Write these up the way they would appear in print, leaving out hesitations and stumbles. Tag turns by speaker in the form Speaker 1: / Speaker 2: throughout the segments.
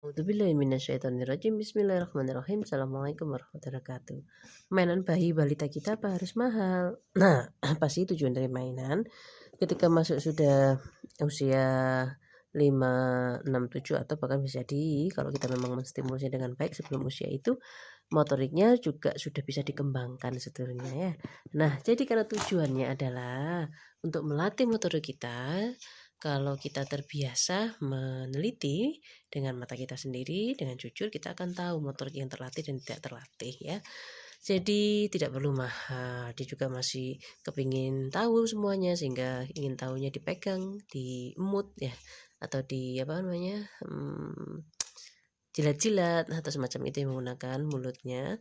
Speaker 1: A'udzubillahi minasyaitonirrajim. Bismillahirrahmanirrahim. Assalamualaikum warahmatullahi wabarakatuh. Mainan bayi balita kita apa harus mahal? Nah, apa sih tujuan dari mainan? Ketika masuk sudah usia 5, 6, 7 atau bahkan bisa jadi kalau kita memang menstimulusnya dengan baik sebelum usia itu, motoriknya juga sudah bisa dikembangkan sebetulnya ya. Nah, jadi karena tujuannya adalah untuk melatih motorik kita, kalau kita terbiasa meneliti dengan mata kita sendiri, dengan jujur kita akan tahu motorik yang terlatih dan tidak terlatih ya. Jadi tidak perlu mahal, dia juga masih kepingin tahu semuanya sehingga ingin tahunya dipegang, diemut ya, atau di apa namanya, jilat-jilat atau semacam itu yang menggunakan mulutnya.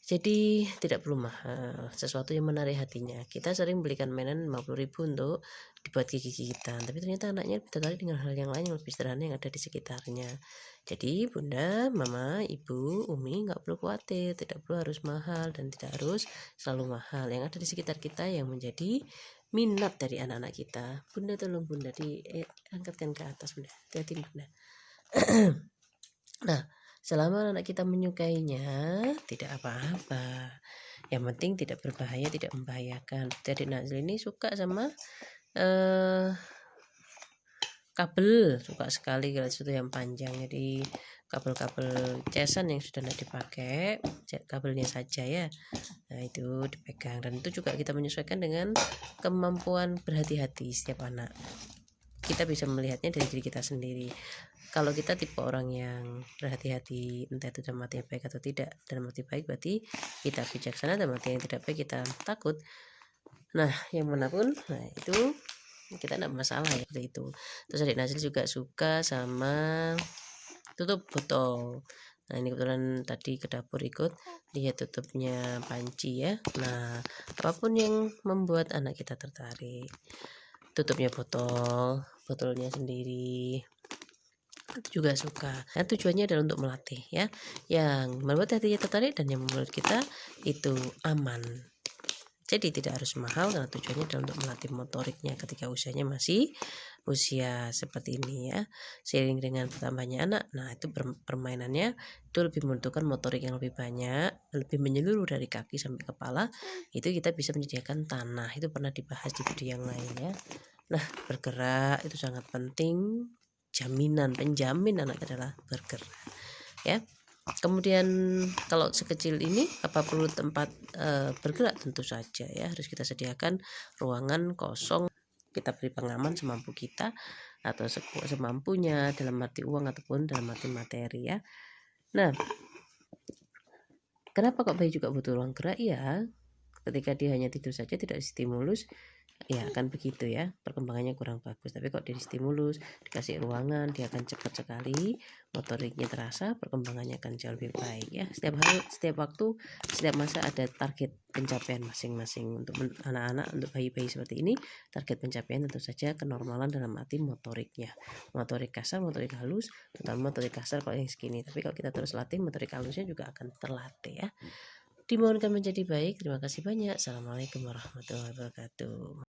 Speaker 1: Jadi tidak perlu mahal, sesuatu yang menarik hatinya. Kita sering belikan mainan 50.000 untuk dibuat gigi kita, tapi ternyata anaknya lebih tertarik dengan hal yang lain yang lebih sederhana yang ada di sekitarnya. Jadi bunda, mama, ibu, umi nggak perlu khawatir, tidak perlu harus mahal dan tidak harus selalu mahal. Yang ada di sekitar kita yang menjadi minat dari anak-anak kita. Bunda tolong bunda diangkatkan ke atas bunda, hati bunda. Nah, selama anak kita menyukainya, tidak apa-apa. Yang penting tidak berbahaya, tidak membahayakan. Jadi Nazli ini suka sama kabel, suka sekali kalau sesuatu yang panjang. Jadi kabel-kabel casan yang sudah tidak dipakai, kabelnya saja ya. Nah, itu dipegang dan itu juga kita menyesuaikan dengan kemampuan berhati-hati setiap anak. Kita bisa melihatnya dari diri kita sendiri. Kalau kita tipe orang yang berhati-hati, entah itu dalam arti yang baik atau tidak. Dalam arti baik berarti kita bijaksana, dalam arti yang tidak baik kita takut. Nah, yang manapun, nah itu kita tidak masalah ya seperti itu. Terus adik Nazil juga suka sama tutup botol. Nah, ini kebetulan tadi ke dapur ikut lihat tutupnya panci ya. Nah, apapun yang membuat anak kita tertarik, tutupnya botolnya sendiri itu juga suka. Nah, tujuannya adalah untuk melatih ya, yang membuat hatinya tertarik dan yang membuat kita itu aman. Jadi tidak harus mahal karena tujuannya adalah untuk melatih motoriknya ketika usianya masih usia seperti ini ya. Seiring dengan bertambahnya anak, nah itu permainannya itu lebih membutuhkan motorik yang lebih banyak, lebih menyeluruh dari kaki sampai kepala. Itu kita bisa menyediakan tanah. Itu pernah dibahas di video yang lain ya. Nah, bergerak itu sangat penting. Penjamin anak adalah bergerak ya. Kemudian kalau sekecil ini apa perlu tempat bergerak? Tentu saja ya, harus kita sediakan ruangan kosong, kita beri pengaman semampu kita atau semampunya dalam arti uang ataupun dalam arti materi ya. Nah, kenapa kok bayi juga butuh ruang gerak ya? Ketika dia hanya tidur saja tidak stimulus, ya akan begitu ya, perkembangannya kurang bagus. Tapi kalau dia stimulus, dikasih ruangan, dia akan cepat sekali, motoriknya terasa, perkembangannya akan jauh lebih baik ya. Setiap waktu, setiap masa ada target pencapaian masing-masing. Untuk anak-anak, untuk bayi-bayi seperti ini, target pencapaian tentu saja kenormalan dalam arti motoriknya, motorik kasar, motorik halus, terutama motorik kasar kalau yang segini. Tapi kalau kita terus latih, motorik halusnya juga akan terlatih ya. Dimohonkan menjadi baik. Terima kasih banyak. Assalamualaikum warahmatullahi wabarakatuh.